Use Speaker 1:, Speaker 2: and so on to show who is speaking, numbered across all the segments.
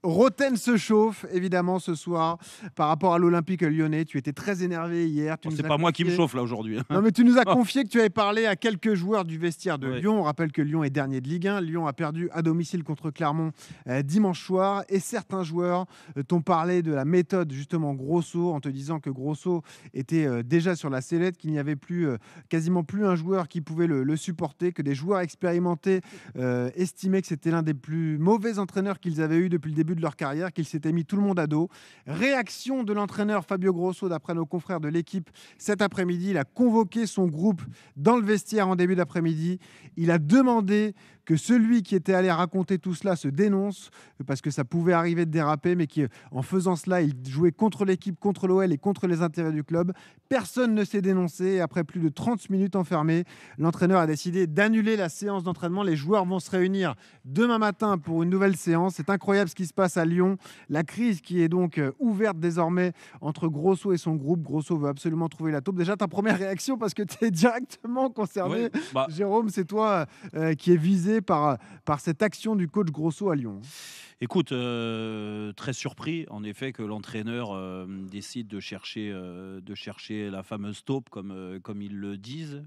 Speaker 1: Roten se chauffe, évidemment, ce soir, par rapport à l'Olympique lyonnais. Tu étais très énervé hier. Tu
Speaker 2: Bon,
Speaker 1: nous
Speaker 2: c'est
Speaker 1: as
Speaker 2: pas moi qui me
Speaker 1: confié...
Speaker 2: chauffe là aujourd'hui.
Speaker 1: Non, mais tu nous as confié que tu avais parlé à quelques joueurs du vestiaire de
Speaker 2: Ouais.
Speaker 1: Lyon. On rappelle que Lyon est dernier de Ligue 1. Lyon a perdu à domicile contre Clermont dimanche soir. Et certains joueurs t'ont parlé de la méthode, justement, Grosso, en te disant que Grosso était déjà sur la sellette, qu'il n'y avait plus, quasiment plus un joueur qui pouvait le supporter, que des joueurs expérimentés estimaient que c'était l'un des plus mauvais entraîneurs qu'ils avaient eu depuis le début de leur carrière, qu'il s'était mis tout le monde à dos. Réaction de l'entraîneur Fabio Grosso, d'après nos confrères de l'équipe, cet après-midi. Il a convoqué son groupe dans le vestiaire en début d'après-midi. Il a demandé que celui qui était allé raconter tout cela se dénonce, parce que ça pouvait arriver de déraper, mais qu'en faisant cela, il jouait contre l'équipe, contre l'OL et contre les intérêts du club. Personne ne s'est dénoncé. Et après plus de 30 minutes enfermés, l'entraîneur a décidé d'annuler la séance d'entraînement. Les joueurs vont se réunir demain matin pour une nouvelle séance. C'est incroyable ce qui se passe à Lyon. La crise qui est donc ouverte désormais entre Grosso et son groupe. Grosso veut absolument trouver la taupe. Déjà, ta première réaction, parce que tu es directement concerné,
Speaker 2: Ouais, bah,
Speaker 1: Jérôme, c'est toi qui est visé par cette action du coach Grosso à Lyon.
Speaker 2: écoute, très surpris en effet que l'entraîneur décide de chercher la fameuse taupe comme ils le disent.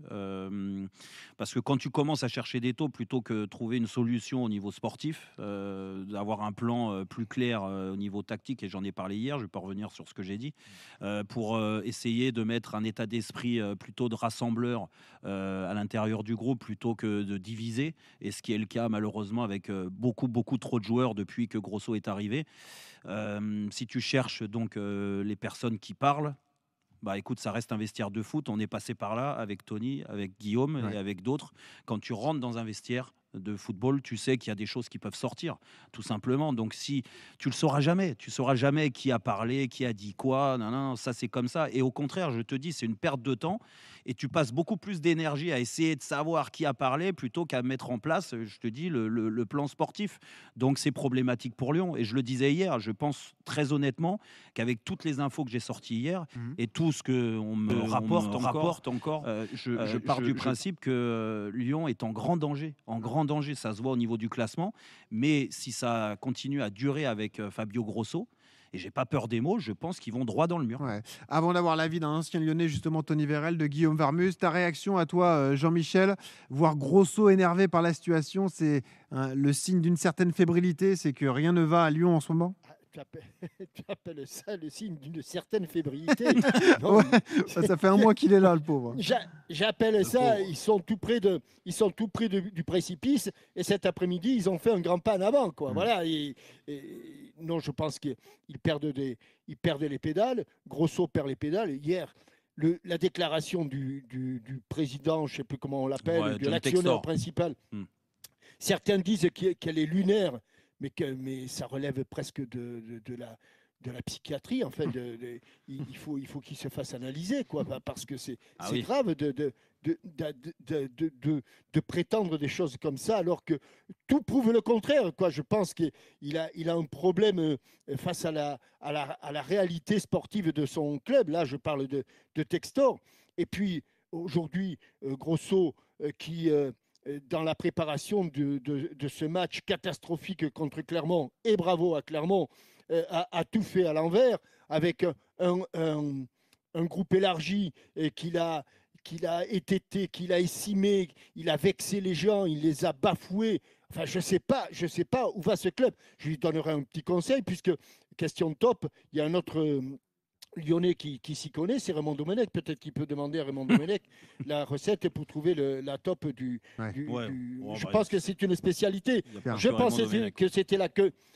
Speaker 2: Parce que quand tu commences à chercher des taupes plutôt que trouver une solution au niveau sportif, d'avoir un plan plus clair au niveau tactique, et j'en ai parlé hier, je ne vais pas revenir sur ce que j'ai dit, pour essayer de mettre un état d'esprit plutôt de rassembleur à l'intérieur du groupe plutôt que de diviser, et ce qui est le cas malheureusement avec beaucoup trop de joueurs depuis que Grosso est arrivé. Si tu cherches donc les personnes qui parlent, bah écoute, ça reste un vestiaire de foot. On est passé par là avec Tony, avec Guillaume et
Speaker 1: Ouais.
Speaker 2: avec d'autres. Quand tu rentres dans un vestiaire de football, tu sais qu'il y a des choses qui peuvent sortir, tout simplement. Donc si tu sauras jamais qui a parlé, qui a dit quoi. Non, non, ça c'est comme ça. Et au contraire, je te dis, c'est une perte de temps. Et tu passes beaucoup plus d'énergie à essayer de savoir qui a parlé plutôt qu'à mettre en place, je te dis, le plan sportif. Donc c'est problématique pour Lyon. Et je le disais hier, je pense très honnêtement qu'avec toutes les infos que j'ai sorties hier,
Speaker 1: Mhm.
Speaker 2: et tout ce qu'on me rapporte encore, je pars du principe que Lyon est en grand danger. En grand danger, ça se voit au niveau du classement. Mais si ça continue à durer avec Fabio Grosso, et j'ai pas peur des mots, je pense qu'ils vont droit dans le mur.
Speaker 1: Ouais. Avant d'avoir l'avis d'un ancien Lyonnais, justement Tony Vérel, de Guillaume Varmus, ta réaction à toi, Jean-Michel, voir Grosso énervé par la situation, c'est le signe d'une certaine fébrilité, c'est que rien ne va à Lyon en ce moment.
Speaker 3: Ah, tu appelles ça le signe d'une certaine fébrilité? Non,
Speaker 1: Ouais, ça fait un mois qu'il est là, le pauvre.
Speaker 3: j'appelle ça, ils sont tout près du précipice, et cet après-midi, ils ont fait un grand pas en avant, quoi. Voilà. Non, je pense qu'ils ils perdent les pédales. Grosso perd les pédales. Hier, la déclaration du président, je ne sais plus comment on l'appelle,
Speaker 2: Ouais,
Speaker 3: de
Speaker 2: John
Speaker 3: l'actionnaire
Speaker 2: Textor.
Speaker 3: principal.
Speaker 2: Hmm.
Speaker 3: Certains disent qu'elle est lunaire, mais ça relève presque de la psychiatrie. En fait, il faut qu'il se fasse analyser, quoi, parce que c'est
Speaker 2: Ah oui.
Speaker 3: grave de prétendre des choses comme ça, alors que tout prouve le contraire, quoi. Je pense qu'il a un problème face à la réalité sportive de son club. Là, je parle de Textor. Et puis, aujourd'hui, Grosso, qui dans la préparation de ce match catastrophique contre Clermont, et bravo à Clermont, a tout fait à l'envers, avec un groupe élargi qu'il a estimé, il a vexé les gens, il les a bafoués. Enfin, je sais pas où va ce club. Je lui donnerai un petit conseil, puisque question de top, il y a un autre Lyonnais qui s'y connaît, c'est Raymond Domenech. Peut-être qu'il peut demander à Raymond Domenech la recette pour trouver la top
Speaker 1: Ouais.
Speaker 2: Ouais. Oh,
Speaker 3: Je
Speaker 2: bah,
Speaker 3: pense que c'est une spécialité.
Speaker 2: il y a pas
Speaker 3: Je
Speaker 2: que Raymond
Speaker 3: pensais
Speaker 2: Domenech.
Speaker 3: que c'était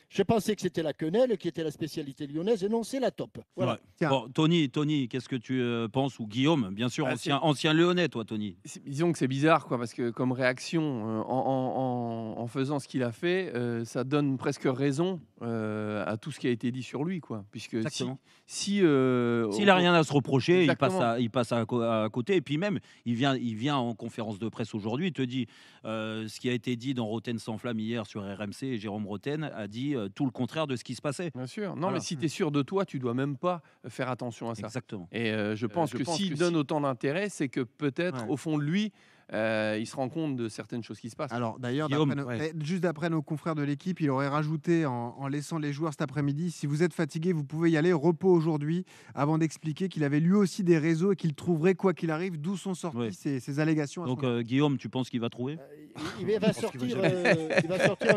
Speaker 3: je pensais que c'était la quenelle qui était la spécialité lyonnaise, et non, c'est la top. Voilà.
Speaker 2: Ouais.
Speaker 1: Tiens.
Speaker 2: Bon, Tony, qu'est-ce que tu penses? Ou Guillaume, bien sûr,
Speaker 4: Bah,
Speaker 2: ancien Lyonnais, toi, Tony.
Speaker 4: Disons que c'est bizarre, quoi, parce que comme réaction, en faisant ce qu'il a fait, ça donne presque raison à tout ce qui a été dit sur lui, quoi. Puisque
Speaker 2: Exactement.
Speaker 4: si
Speaker 2: S'il n'a rien à se reprocher,
Speaker 4: Exactement.
Speaker 2: il passe à côté. Et puis même, il vient en conférence de presse aujourd'hui, il te dit ce qui a été dit dans Roten sans flamme hier sur RMC, et Jérôme Roten a dit tout le contraire de ce qui se passait.
Speaker 4: Bien sûr. Non,
Speaker 2: Voilà.
Speaker 4: mais si tu es sûr de toi, tu dois même pas faire attention à ça.
Speaker 2: Exactement.
Speaker 4: Et je pense que s'il donne autant d'intérêt, c'est que peut-être,
Speaker 1: Ouais.
Speaker 4: au fond de lui, il se rend compte de certaines choses qui se passent.
Speaker 1: Alors d'ailleurs,
Speaker 2: Guillaume,
Speaker 1: juste d'après nos confrères de l'équipe, il aurait rajouté en laissant les joueurs cet après-midi, si vous êtes fatigué, vous pouvez y aller, repos aujourd'hui, avant d'expliquer qu'il avait lui aussi des réseaux et qu'il trouverait quoi qu'il arrive, d'où sont sorties
Speaker 2: Ouais.
Speaker 1: ces allégations.
Speaker 2: Donc Guillaume, tu penses qu'il va trouver?
Speaker 3: Il va sortir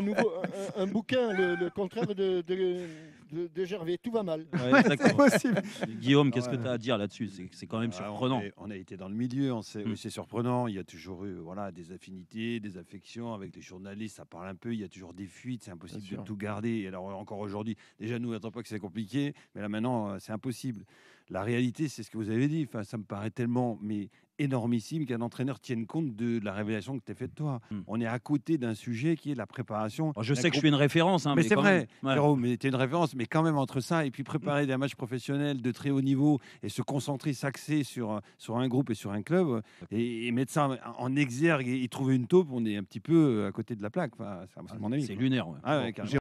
Speaker 3: un bouquin, le contraire de Gervais. Tout va mal.
Speaker 2: Ouais,
Speaker 1: C'est
Speaker 2: exactement.
Speaker 1: possible.
Speaker 2: Guillaume, qu'est-ce que
Speaker 5: Ouais.
Speaker 2: tu as à dire là-dessus? C'est quand même surprenant.
Speaker 5: On a été dans le milieu, on sait,
Speaker 2: Mm.
Speaker 5: c'est surprenant. Il y a toujours eu des affinités, des affections avec les journalistes, ça parle un peu, il y a toujours des fuites, c'est impossible
Speaker 4: Bien
Speaker 5: de
Speaker 4: sûr.
Speaker 5: tout garder. Et alors encore aujourd'hui, déjà nous, à pas que c'est compliqué, mais là maintenant, c'est impossible. La réalité, c'est ce que vous avez dit, enfin, ça me paraît tellement énormissime qu'un entraîneur tienne compte de la révélation que tu as faite toi.
Speaker 2: Mm.
Speaker 5: On est à côté d'un sujet qui est la préparation.
Speaker 2: Alors, je
Speaker 5: d'un
Speaker 2: sais que je
Speaker 5: groupe.
Speaker 2: suis une référence, hein,
Speaker 5: Mais c'est
Speaker 2: quand
Speaker 5: vrai,
Speaker 2: même. Ouais.
Speaker 5: Jérôme, mais tu es une référence, mais quand même entre ça et puis préparer des matchs professionnels de très haut niveau et se concentrer, s'axer sur un groupe et sur un club et mettre ça en exergue et trouver une taupe, on est un petit peu à côté de la plaque. Enfin, c'est mon avis.
Speaker 2: C'est
Speaker 5: quoi.
Speaker 2: lunaire. Ouais.
Speaker 5: Ah ouais,
Speaker 2: Bon.
Speaker 5: carrément.